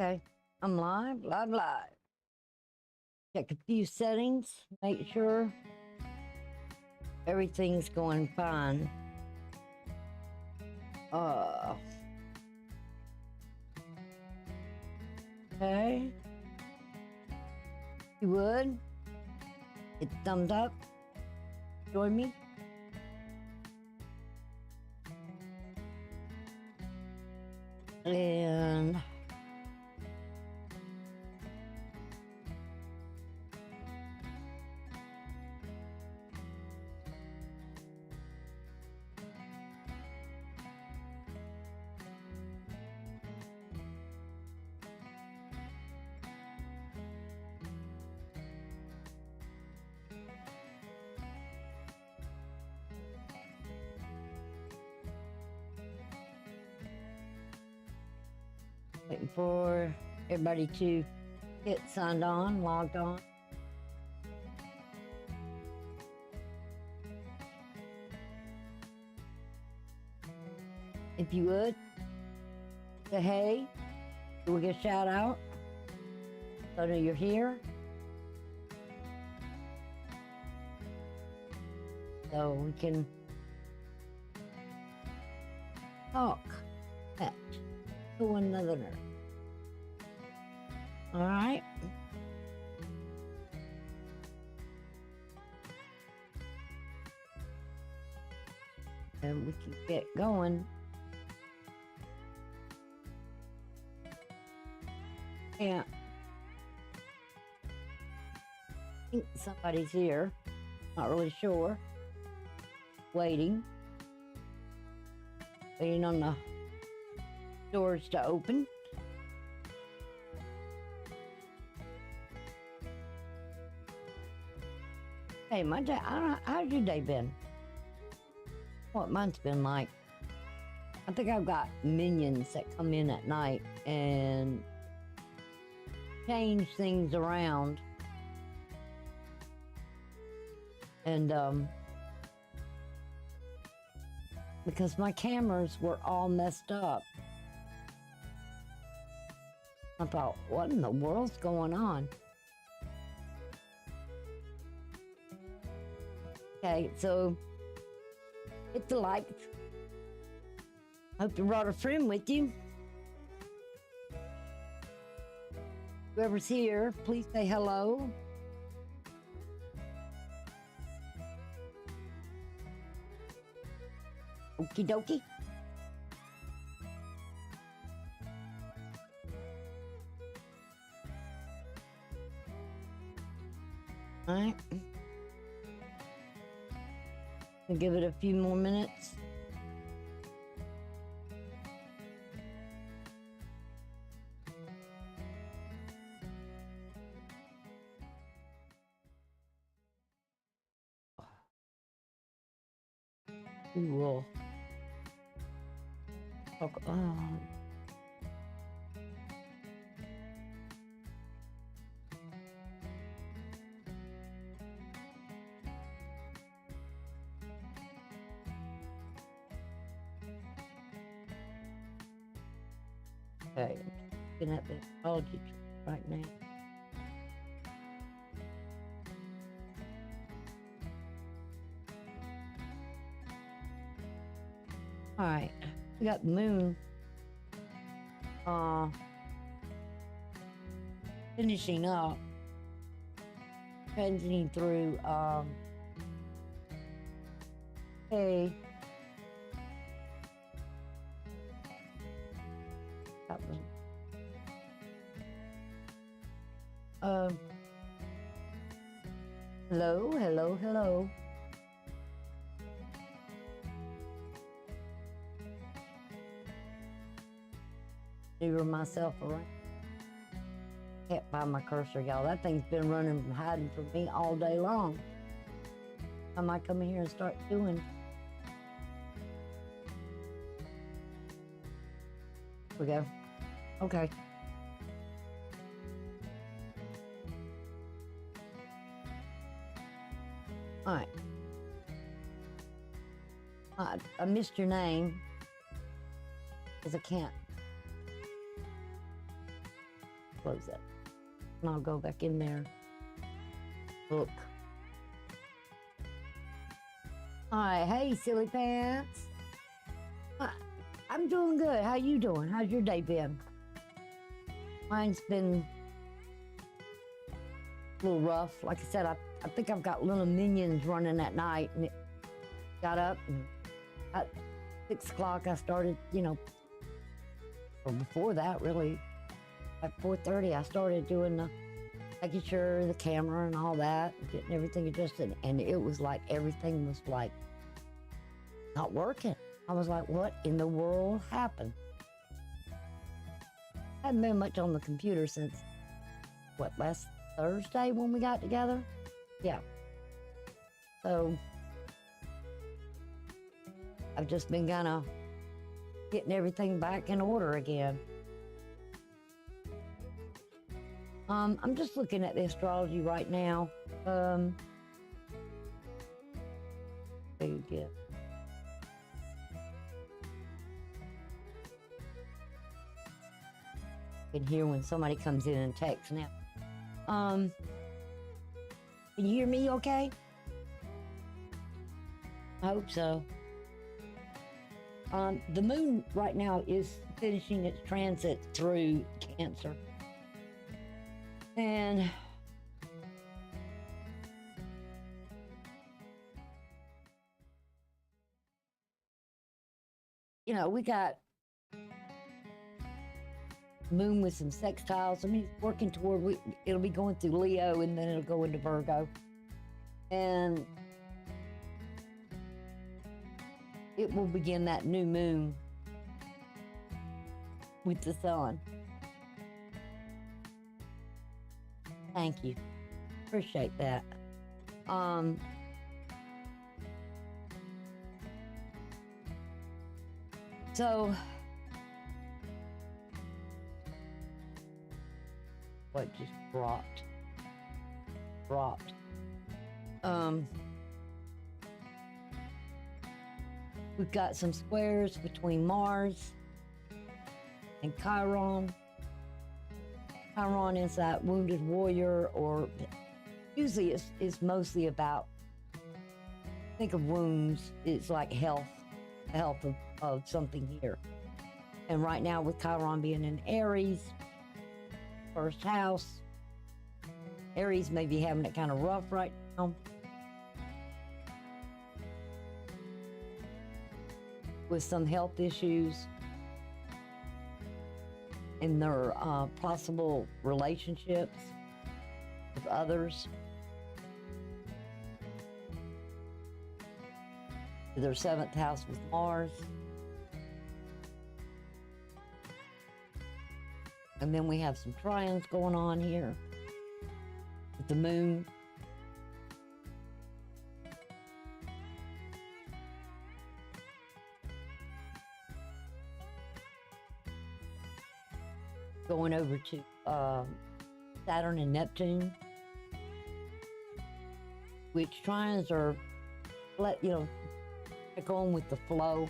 Okay, I'm live, live, live. Check a few settings, make sure everything's going fine. Okay. If you would, hit the thumbs up, join me. And waiting for everybody to get signed on, logged on. If you would, say hey, do we get a shout out? So that you're here. So we can talk to one another. All right. And we can get going. Yeah. I think somebody's here. Not really sure. Waiting on the doors to open. Hey, my day, I don't know, how's your day been? What mine's been like? I think I've got minions that come in at night and change things around. And because my cameras were all messed up. I thought, what in the world's going on? Okay, so hit the like. Hope you brought a friend with you. Whoever's here, please say hello. Okie dokie. All right. I'll give it a few more minutes. We will talk. Okay, I'm looking at the Astrology right now. All right, we got the moon finishing up, transiting through a hello. Maneuver myself around. Can't find my cursor, y'all. That thing's been running, hiding from me all day long. I might come in here and start doing. Here we go. Okay. All right. I missed your name because I can't close that. And I'll go back in there. Look. Hi, hey, silly pants. I'm doing good. How you doing? How's your day been? Mine's been a little rough. Like I said, I think I've got little minions running at night, and it got up, and at 6 o'clock I started, you know, or before that really, at 4:30 I started doing the, making sure the camera and all that, getting everything adjusted, and it was like everything was like not working. I was like, what in the world happened? I hadn't been much on the computer since, what, last Thursday when we got together? Yeah. So, I've just been kind of getting everything back in order again. I'm just looking at the astrology right now. Big gift. I can hear when somebody comes in and texts now. Can you hear me okay? I hope so. The moon right now is finishing its transit through Cancer. And you know, we got moon with some sextiles. I mean, it's working toward, it'll be going through Leo, and then it'll go into Virgo. And it will begin that new moon with the sun. Thank you. Appreciate that. So what just dropped? We've got some squares between Mars and Chiron. Chiron is that wounded warrior, or usually it's mostly about, think of wounds, it's like health of something here. And right now with Chiron being in Aries, first house, Aries may be having it kind of rough right now. With some health issues in their possible relationships with others. Their 7th house with Mars. And then we have some trions going on here with the moon. Going over to Saturn and Neptune, which trions are, going with the flow.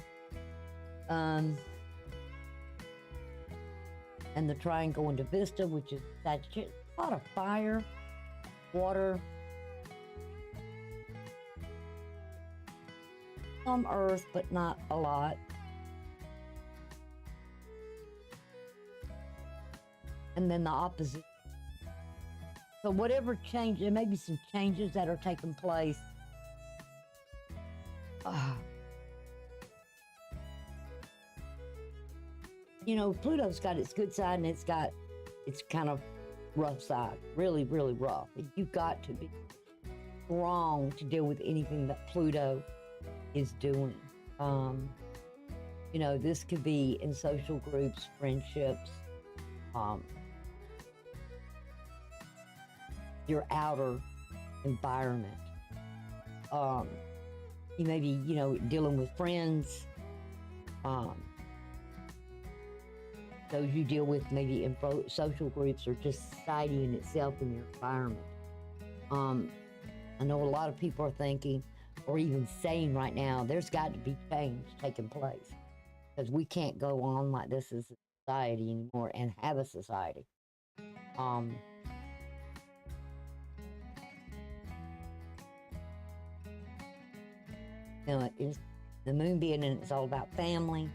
And the trine going to Vista, which is Sagittarius. A lot of fire, water, some earth, but not a lot. And then the opposite. So whatever change, there may be some changes that are taking place. You know, Pluto's got its good side and it's got its kind of rough side. Really, really rough. You've got to be strong to deal with anything that Pluto is doing. You know, this could be in social groups, friendships, your outer environment. You may be, you know, dealing with friends, those you deal with maybe in social groups, or just society in itself in your environment. I know a lot of people are thinking, or even saying right now, there's got to be change taking place, because we can't go on like this as a society anymore and have a society. Um, you know, it's the moon being in it's all about family.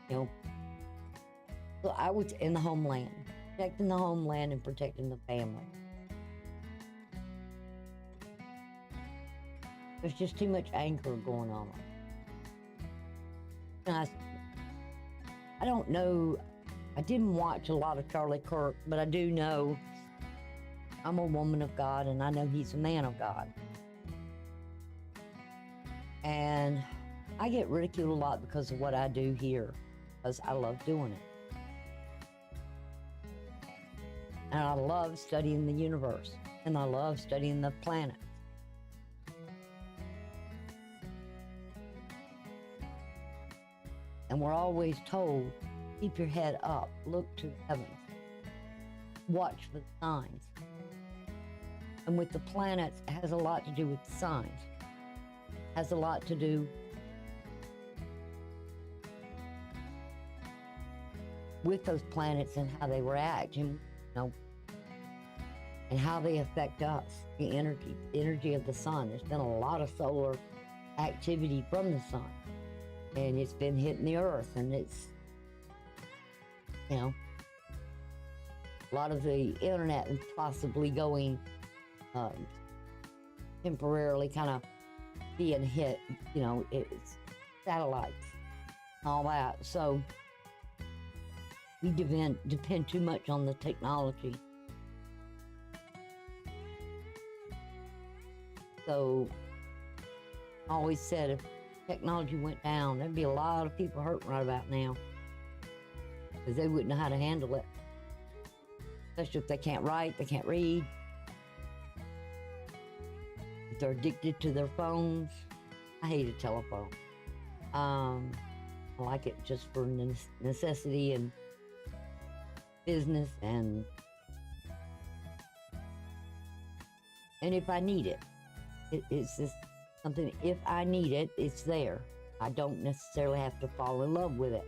You know, so I was in the homeland, protecting the homeland and protecting the family. There's just too much anger going on. And I don't know, I didn't watch a lot of Charlie Kirk, but I do know I'm a woman of God and I know he's a man of God. And I get ridiculed a lot because of what I do here, because I love doing it. And I love studying the universe, and I love studying the planets. And we're always told, keep your head up, look to the heavens, watch for the signs. And with the planets, it has a lot to do with the signs. It has a lot to do with those planets and how they react, and, you know, and how they affect us, the energy of the sun. There's been a lot of solar activity from the sun, and it's been hitting the earth, and it's, you know, a lot of the internet is possibly going temporarily kind of being hit, you know, it's satellites, all that. So we depend too much on the technology. So I always said if technology went down, there'd be a lot of people hurting right about now, because they wouldn't know how to handle it. Especially if they can't write, they can't read. If they're addicted to their phones. I hate a telephone. I like it just for necessity and business, and if I need it. It's just something, if I need it, it's there. I don't necessarily have to fall in love with it.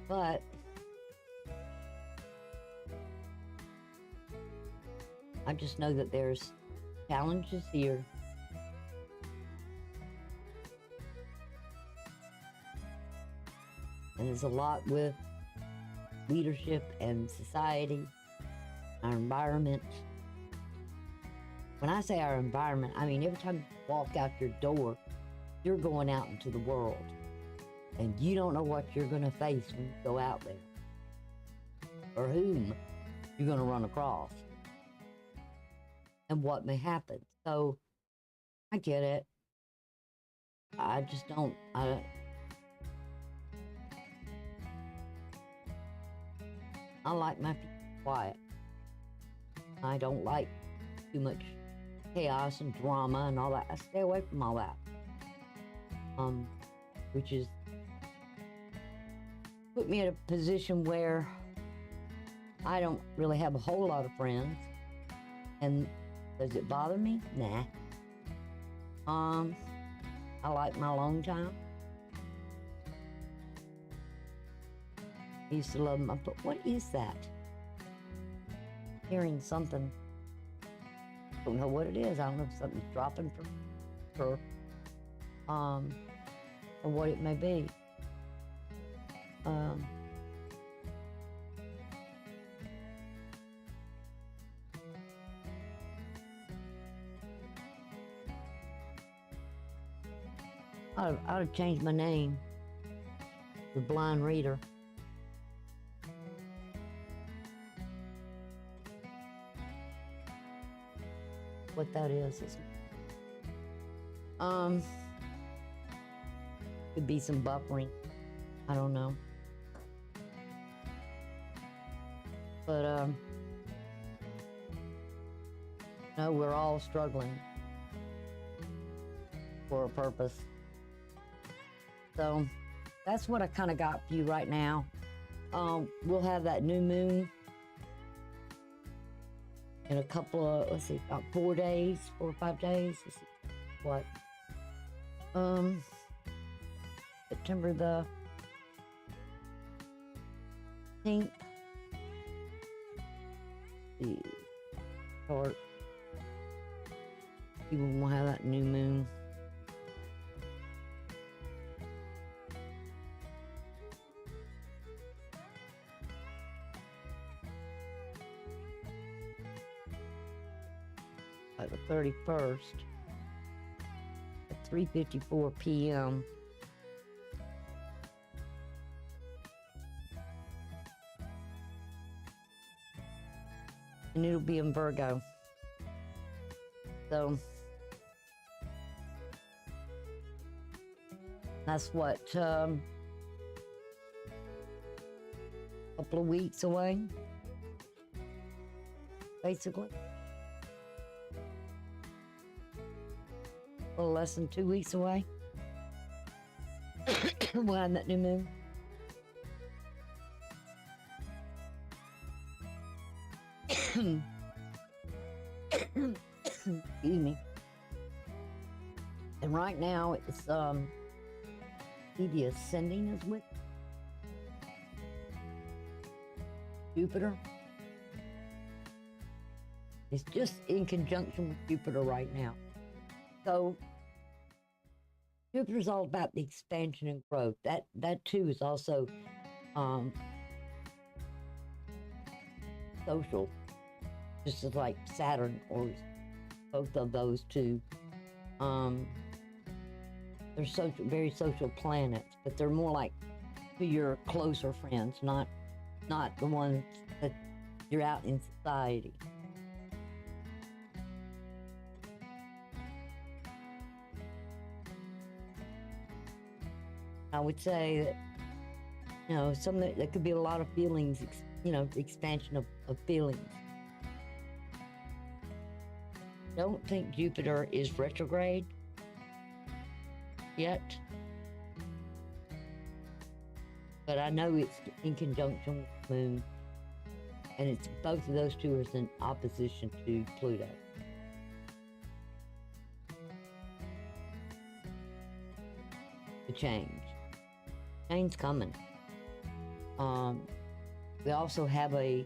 But I just know that there's challenges here. And there's a lot with leadership and society, our environment. When I say our environment, I mean every time you walk out your door, you're going out into the world. And you don't know what you're going to face when you go out there, or whom you're going to run across, and what may happen. So I get it. I just don't. I like my people quiet. I don't like too much chaos and drama and all that. I stay away from all that. Which is put me in a position where I don't really have a whole lot of friends. And does it bother me? Nah. I like my alone time. I used to love them, but what is that? Hearing something. I don't know what it is. I don't know if something's dropping from her, or what it may be. I ought to change my name, the Blind Reader. What that is could be some buffering. I don't know. But no, we're all struggling for a purpose. So that's what I kind of got for you right now. We'll have that new moon in a couple of, let's see, about 4 days, 4 or 5 days. Let's see, what? September the 10th. The chart. People will have that new moon. The 31st at 3:54 p.m. And it'll be in Virgo. So that's what, a couple of weeks away, basically. A little less than 2 weeks away. We'll have that new moon. Excuse me. And right now it's the ascending is with Jupiter. It's just in conjunction with Jupiter right now. So Jupiter's all about the expansion and growth. That too is also social, just as like Saturn or both of those two. They're social, very social planets, but they're more like to your closer friends, not the ones that you're out in society. I would say that, there could be a lot of feelings, the expansion of feelings. Don't think Jupiter is retrograde yet, but I know it's in conjunction with the moon, and it's both of those two are in opposition to Pluto. The change's coming. We also have a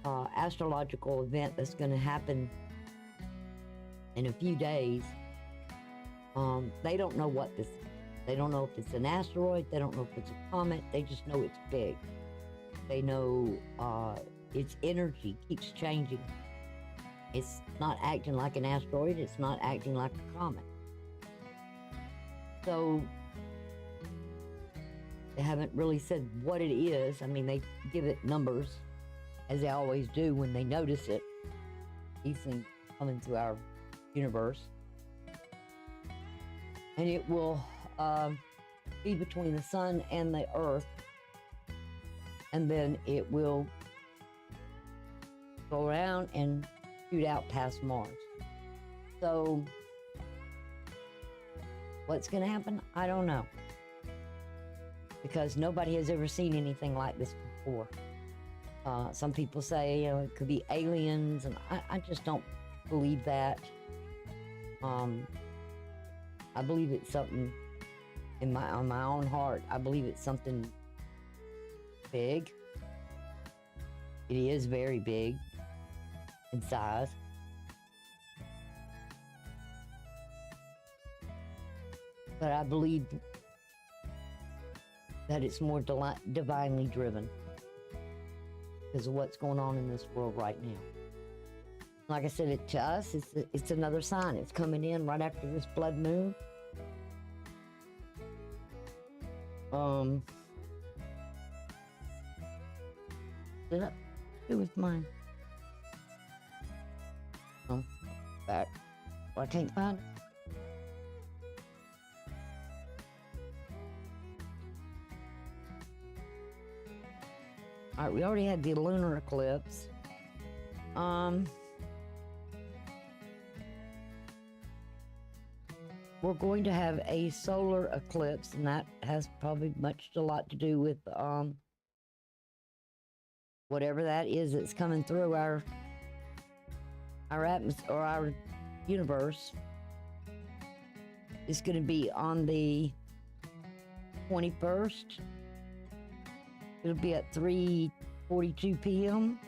astrological event that's going to happen in a few days. They don't know what this is. They don't know if it's an asteroid. They don't know if it's a comet. They just know it's big. They know its energy keeps changing. It's not acting like an asteroid. It's not acting like a comet. So they haven't really said what it is. I mean, they give it numbers, as they always do when they notice it. These things coming through our universe. And it will be between the sun and the earth. And then it will go around and shoot out past Mars. So what's going to happen? I don't know. Because nobody has ever seen anything like this before. Some people say, it could be aliens, and I just don't believe that. I believe it's something on my own heart. I believe it's something big. It is very big in size. But I believe that it's more divinely driven because of what's going on in this world right now. Like I said, to us, it's another sign. It's coming in right after this blood moon. Did I do with mine? Oh, back. Well, I can't find it. All right, we already had the lunar eclipse. We're going to have a solar eclipse, and that has probably a lot to do with whatever that is that's coming through our our atmosphere or our universe is going to be on the 21st. It'll be at 3:42 p.m.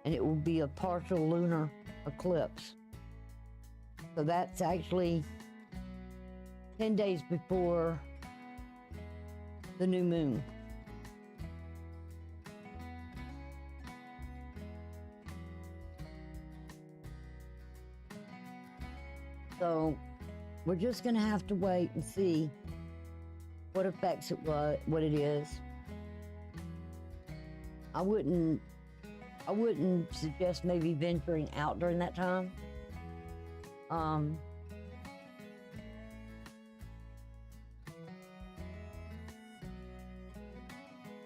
and it will be a partial lunar eclipse. So that's actually 10 days before the new moon. So we're just going to have to wait and see what affects it, what it is. I wouldn't suggest maybe venturing out during that time.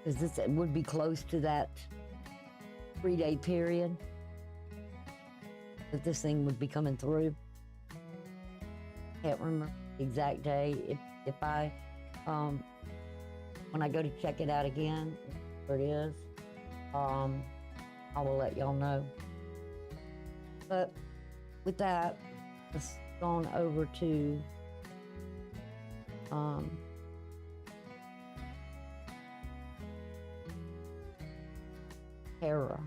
Because this would be close to that 3-day period that this thing would be coming through. Can't remember the exact day. If I, when I go to check it out again, where it is, I will let y'all know. But with that, let's go on over to Hera.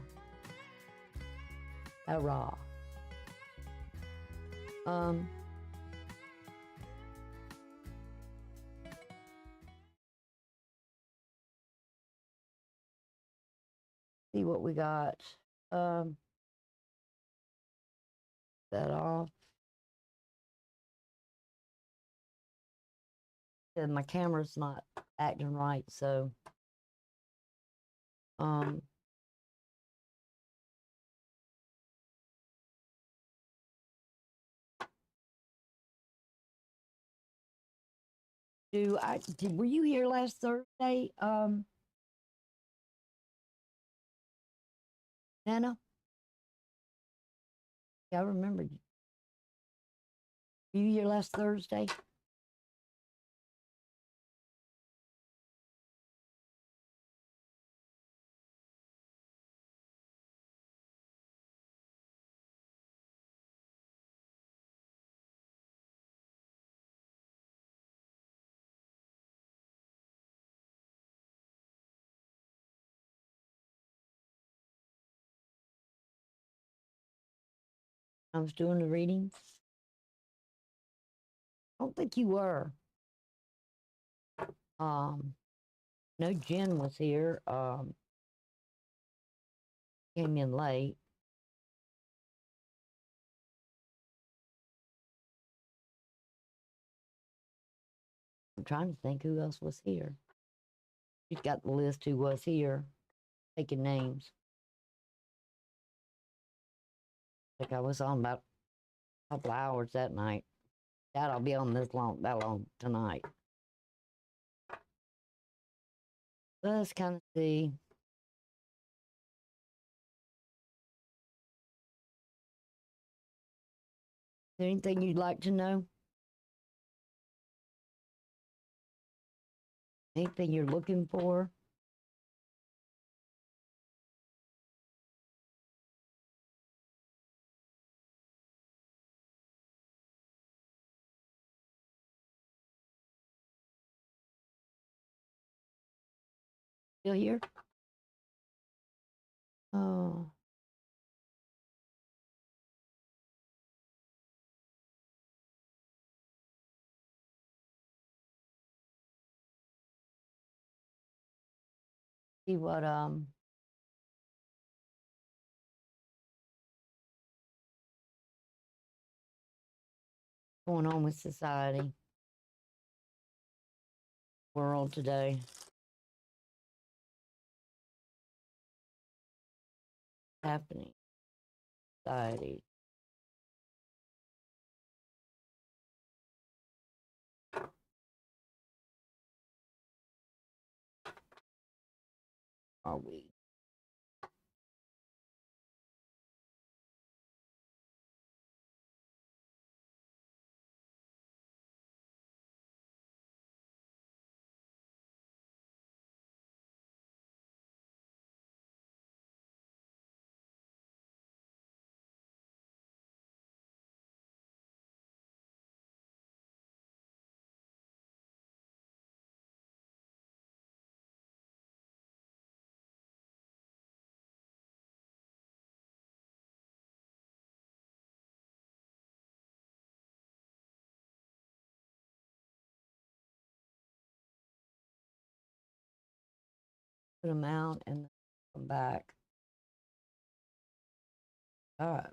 See what we got. That off. And my camera's not acting right, so were you here last Thursday, Nana? Yeah, I remember you. Were you here last Thursday? I was doing the readings. I don't think you were. No, Jen was here. Came in late. I'm trying to think who else was here. She's got the list who was here, taking names. I think I was on about a couple hours that night. I'll be on that long tonight. Let's kind of see. Is there anything you'd like to know? Anything you're looking for? Still here? Oh. See what going on with society, world today. Happening, society. Are we? put them out and come back. All right.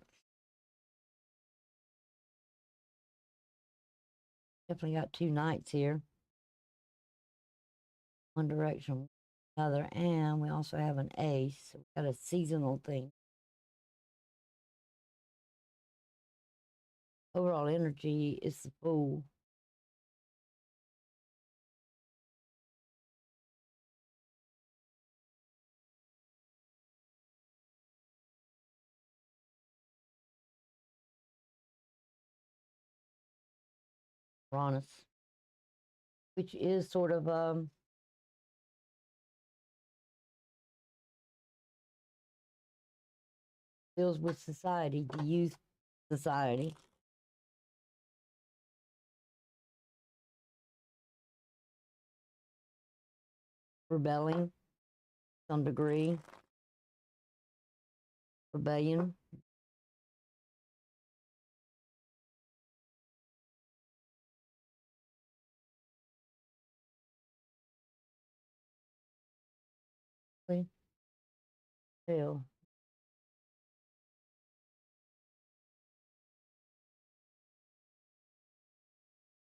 Definitely got two knights here. One direction, another, and we also have an ace. So we got a seasonal thing. Overall energy is the Fool. Uranus, which is sort of deals with society, the youth society. Rebelling, to some degree. Rebellion. Hell.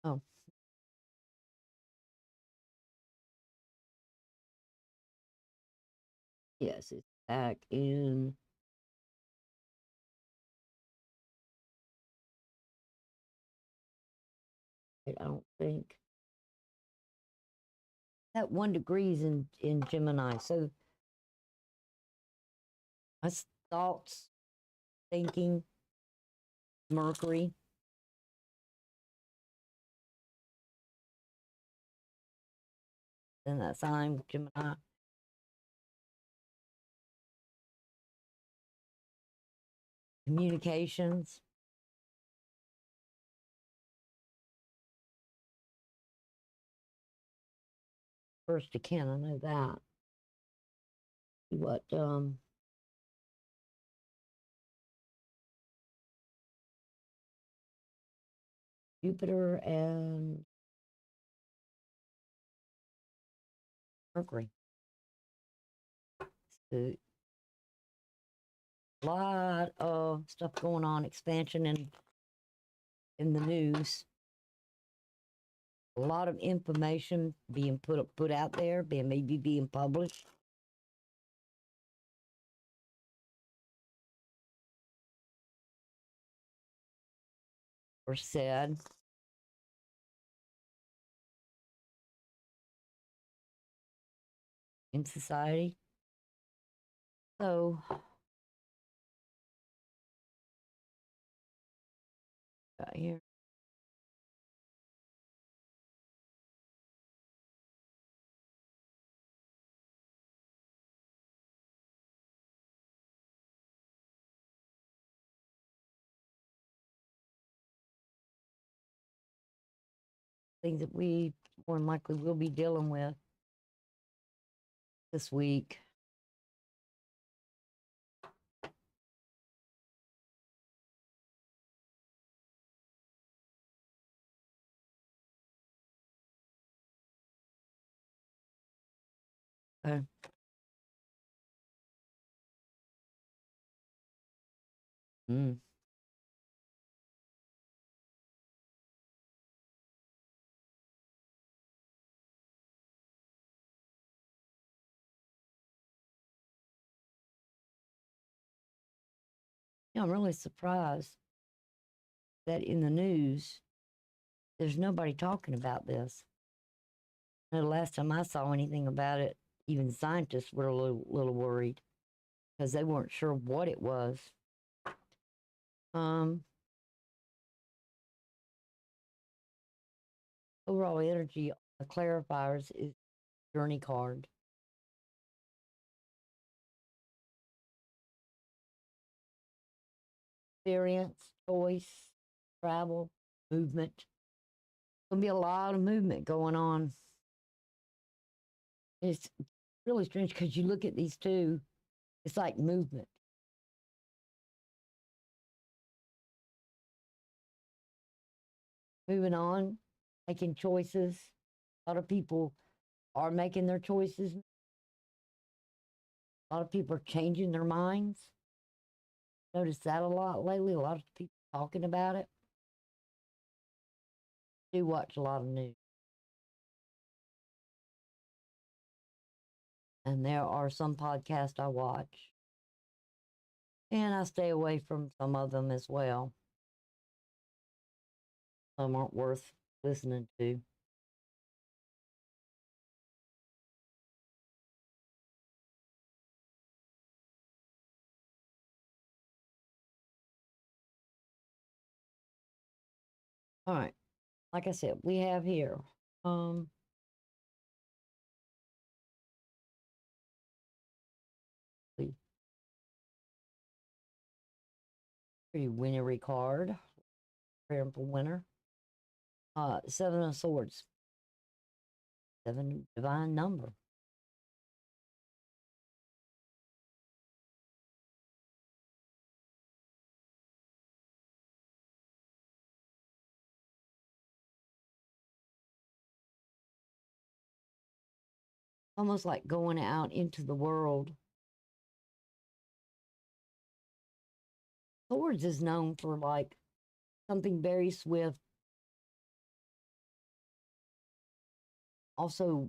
Oh, yes, it's back in. I don't think that 1 degrees in Gemini. So that's thoughts, thinking, Mercury. Then that sign, Gemini. Communications. First again, I know that. What Jupiter and Mercury. So a lot of stuff going on, expansion in the news. A lot of information being put out there, maybe being published. Or said. In society. So got here. Things that we more than likely will be dealing with this week. Okay. Mm. Yeah, I'm really surprised that in the news, there's nobody talking about this. The last time I saw anything about it, even scientists were a little worried because they weren't sure what it was. Um, Overall energy, the clarifiers is journey card. Experience, choice, travel, movement. There'll be a lot of movement going on. It's really strange because you look at these two, it's like movement. Moving on, making choices. A lot of people are making their choices. A lot of people are changing their minds. Noticed that a lot lately. A lot of people talking about it. I do watch a lot of news. And there are some podcasts I watch. And I stay away from some of them as well. Some aren't worth listening to. All right. Like I said, we have here the pretty winnery card. Prayer for winner. Seven of Swords. Seven divine number. Almost like going out into the world. Swords is known for like something very swift. Also,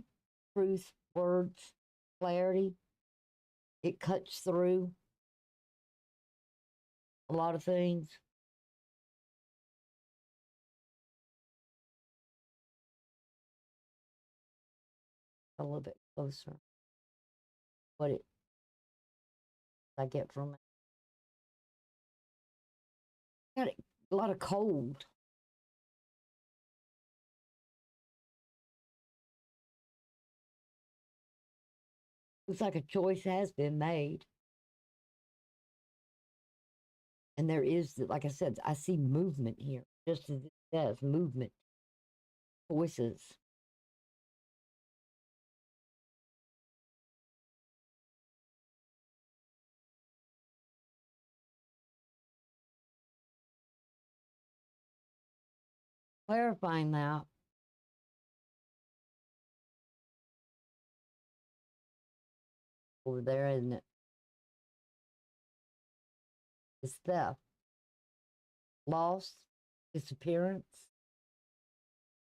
truth, words, clarity. It cuts through a lot of things. A little bit closer. What it I get from it. Got a lot of cold. Looks like a choice has been made. And there is, like I said, I see movement here, just as it says, movement, choices. Clarifying that, over there, isn't it? It's theft, loss, disappearance,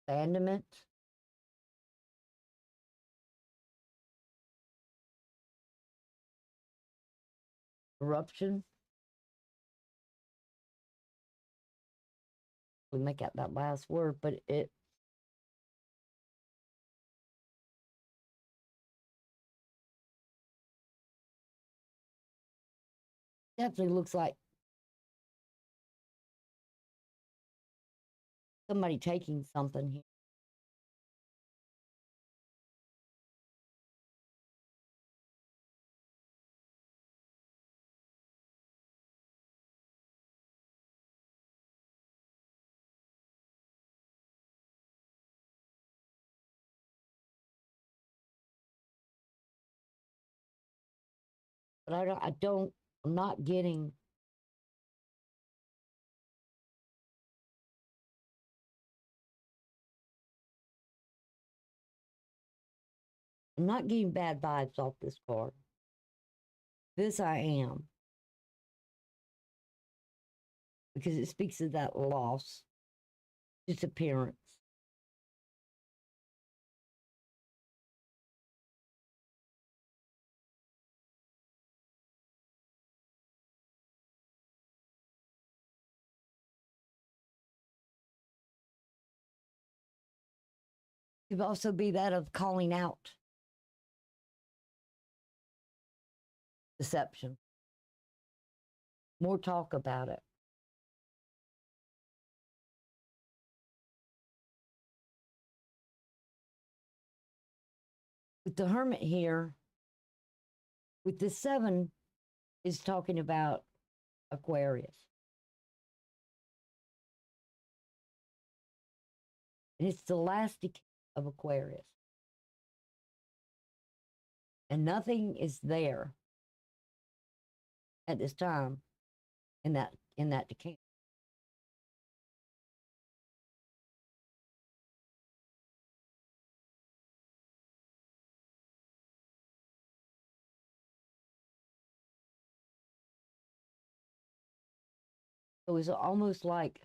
abandonment, corruption. We make out that last word, but it definitely looks like somebody taking something here. But I'm not getting bad vibes off this card. This I am. Because it speaks of that loss, disappearance. It could also be that of calling out deception. More talk about it. With the Hermit here, with the seven, is talking about Aquarius. And it's the last decade of Aquarius. And nothing is there at this time in that decade. It was almost like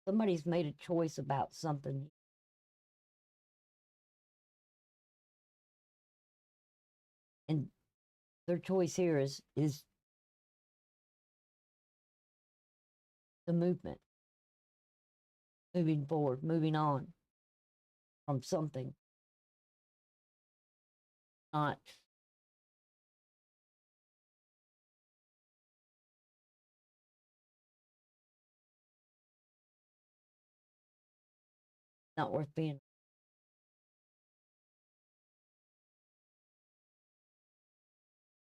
somebody's made a choice about something, and their choice here is the movement, moving forward, moving on from something, not not worth being.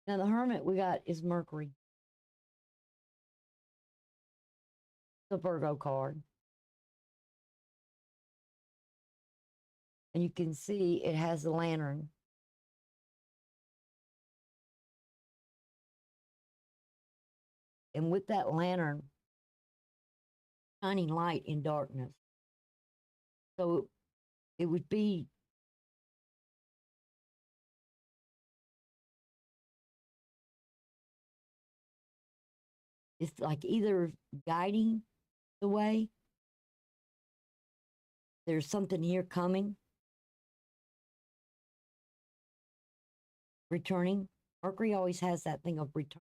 Now the Hermit we got is Mercury, the Virgo card, and you can see it has the lantern, and with that lantern shining light in darkness. So it would be it's like either guiding the way, there's something here coming, returning. Mercury always has that thing of return.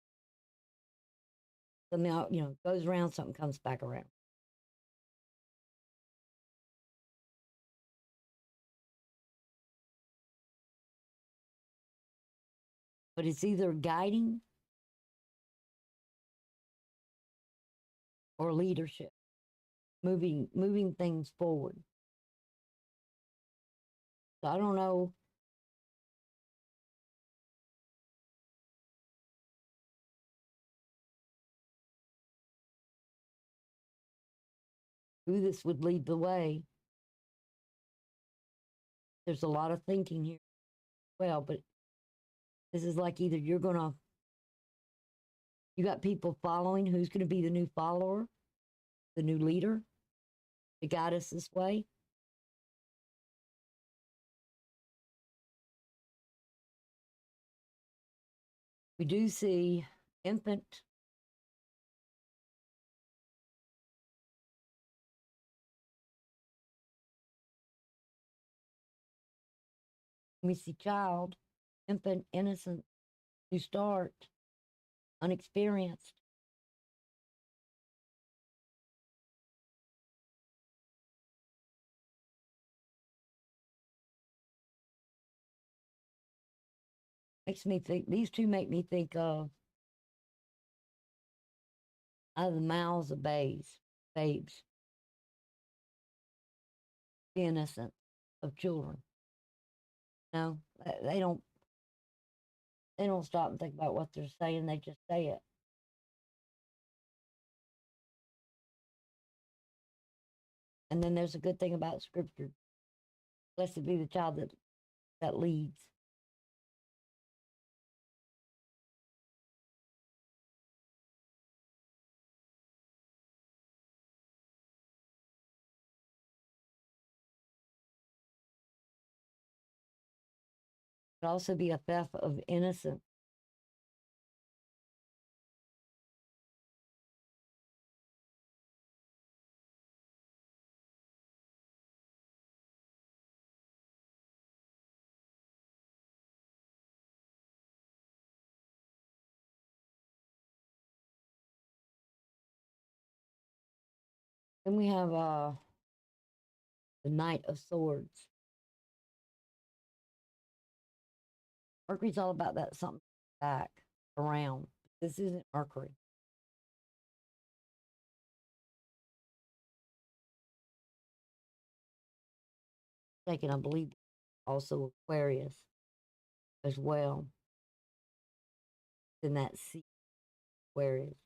Something out, goes around, something comes back around. But it's either guiding or leadership, moving things forward. So I don't know who this would lead the way. There's a lot of thinking here. Well, but this is like either you got people following, who's going to be the new follower, the new leader to guide us this way. We do see infant, we see child, infant, innocent, new start, unexperienced. Makes me think, these two make me think of out of the mouths of babes, the innocence of children. No, they don't they don't stop and think about what they're saying, they just say it. And then there's a good thing about scripture. Blessed be the child that leads. Could also be a theft of innocence. Then we have the Knight of Swords. Mercury's all about that something back around. This isn't Mercury. Taking, I believe, also Aquarius as well. In that sea, Aquarius.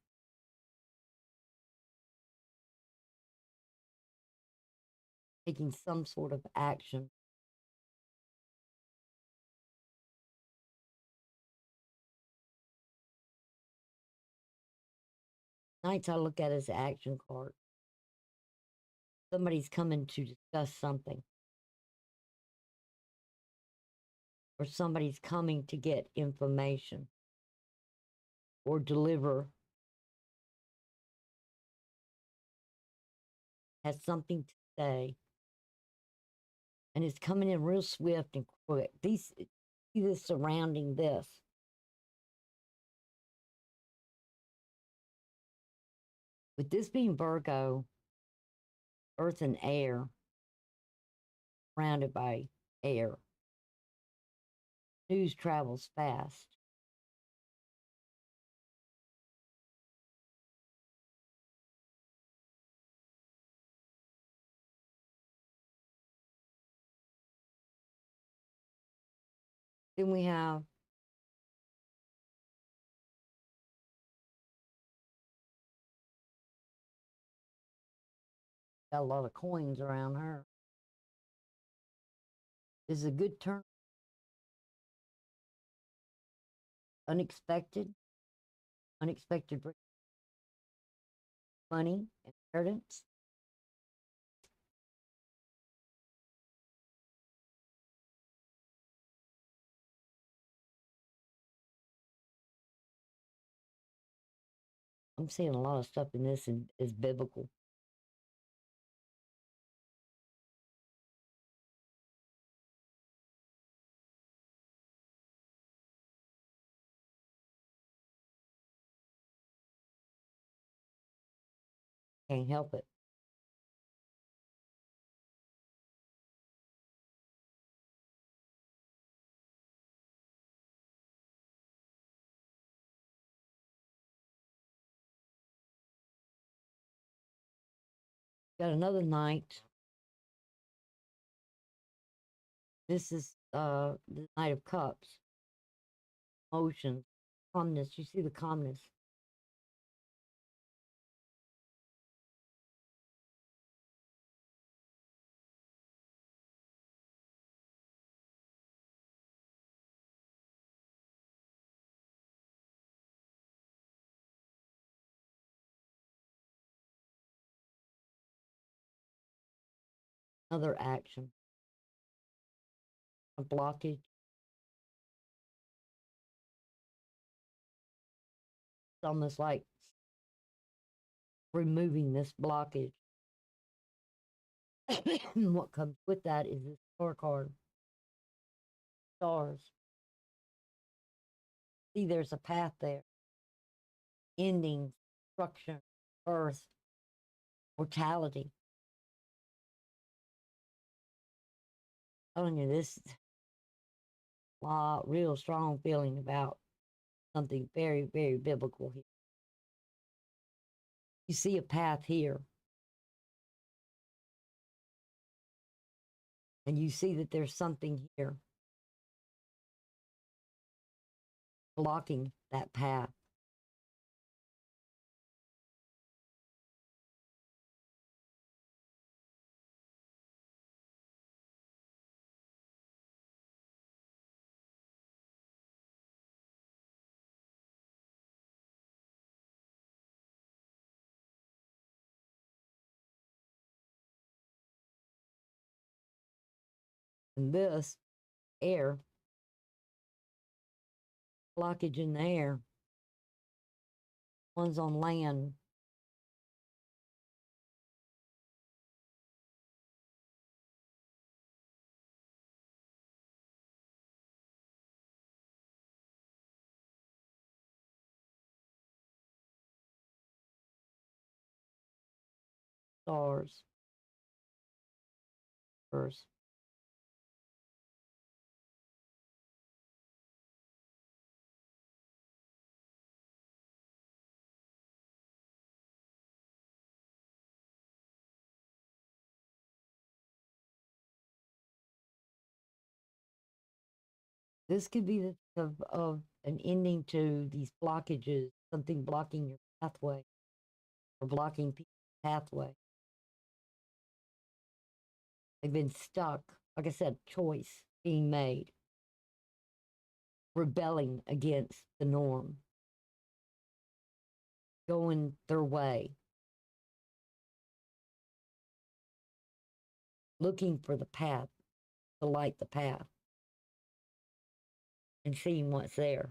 Taking some sort of action. Knights I look at as action card. Somebody's coming to discuss something. or somebody's coming to get information or deliver, has something to say, and it's coming in real swift and quick. See this surrounding this. With this being Virgo, earth and air, surrounded by air, news travels fast. Then we have got a lot of coins around her. This is a good turn. Unexpected money, inheritance. I'm seeing a lot of stuff in this is biblical. Can't help it. Got another knight. This is the Knight of Cups. Emotions, calmness. You see the calmness. Another action. A blockage. It's almost like removing this blockage. What comes with that is this star card. Stars. See, there's a path there. Ending, structure, birth, mortality. Telling you this real strong feeling about something very, very biblical here. You see a path here. And you see that there's something here blocking that path. And this air, blockage in the air, one's on land. Stars first. This could be of an ending to these blockages, something blocking your pathway or blocking people's pathway. They've been stuck. Like I said, choice being made, rebelling against the norm, going their way, looking for the path to light the path. and seeing what's there.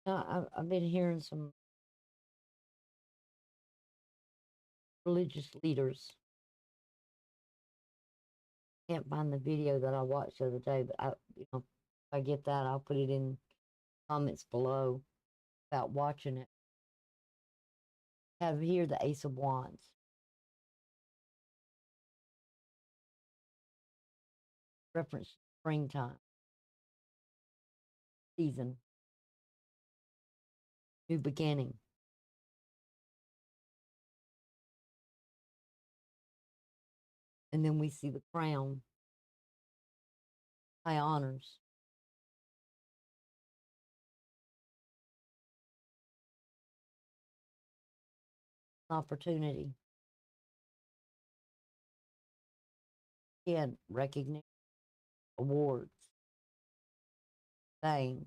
I've been hearing some religious leaders. Can't find the video that I watched the other day, but if I get that, I'll put it in comments below about watching it. Have here the Ace of Wands. Reference springtime, season, new beginning. And then we see the crown, high honors. Opportunity. Again, recognition, awards, fame,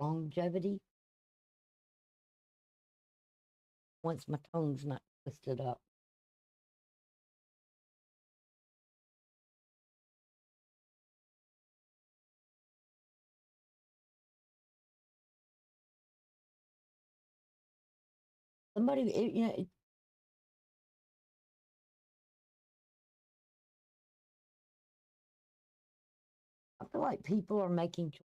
longevity. Once my tongue's not twisted up. Somebody, I feel like people are making choices.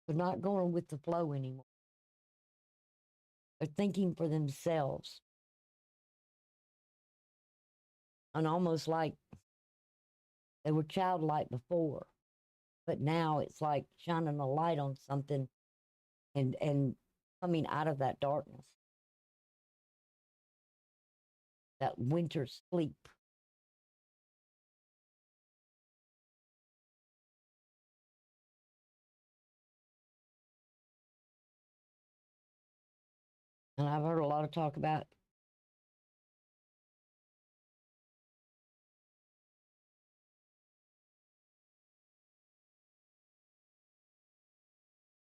They're not going with the flow anymore. They're thinking for themselves. And almost like they were childlike before. But now it's like shining a light on something and coming out of that darkness. That winter sleep. And I've heard a lot of talk about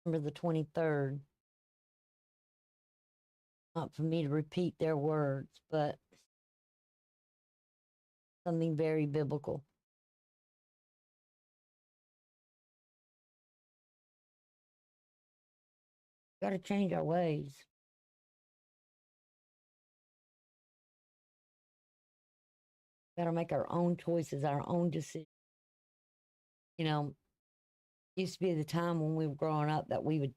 December the 23rd. Not for me to repeat their words, but something very biblical. Got to change our ways. Got to make our own choices, our own decisions. You know, used to be the time when we were growing up that we would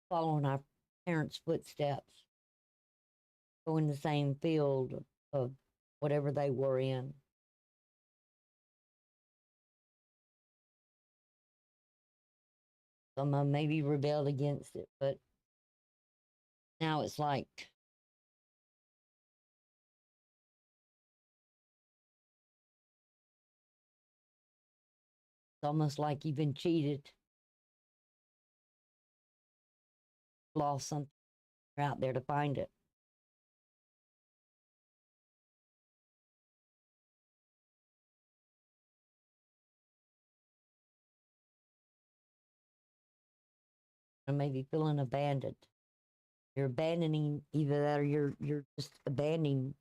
follow in our parents' footsteps, go in the same field of whatever they were in. Some of them maybe rebelled against it, but now it's like it's almost like you've been cheated, lost something, you're out there to find it. And maybe feeling abandoned. You're abandoning either that or you're just abandoning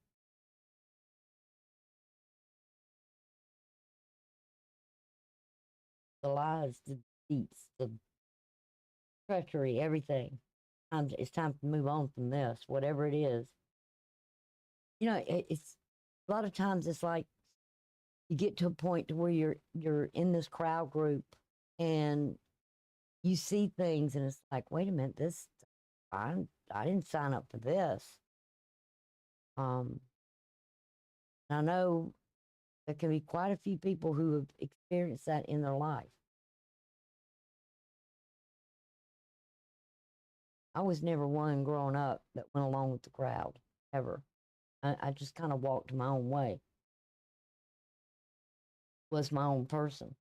the lies, the deceits, the treachery, everything. It's time to move on from this, whatever it is. It's a lot of times it's like you get to a point to where you're in this crowd group and you see things and it's like, wait a minute, this I didn't sign up for this. Um, I know there can be quite a few people who have experienced that in their life. I was never one growing up that went along with the crowd, ever. I just kind of walked my own way. was my own person.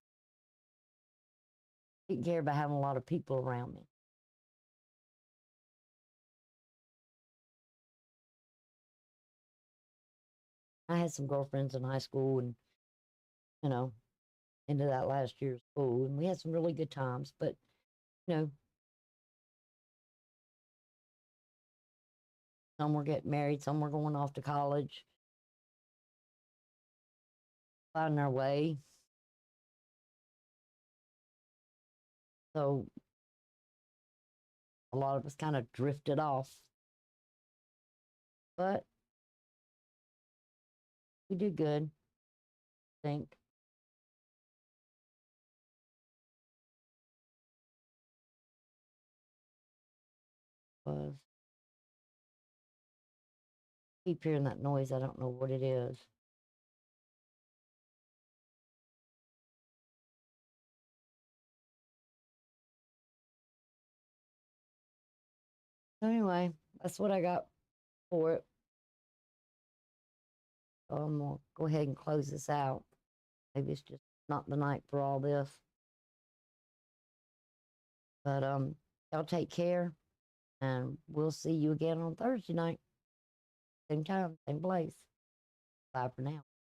Didn't care about having a lot of people around me. I had some girlfriends in high school and, you know, into that last year of school, and we had some really good times, but, you know, some were getting married, some were going off to college, finding their way. So a lot of us kind of drifted off. But we did good, I think. Was keep hearing that noise. I don't know what it is. Anyway, that's what I got for it. So I'm gonna go ahead and close this out. Maybe it's just not the night for all this. But y'all take care, and we'll see you again on Thursday night. Same time, same place. Bye for now.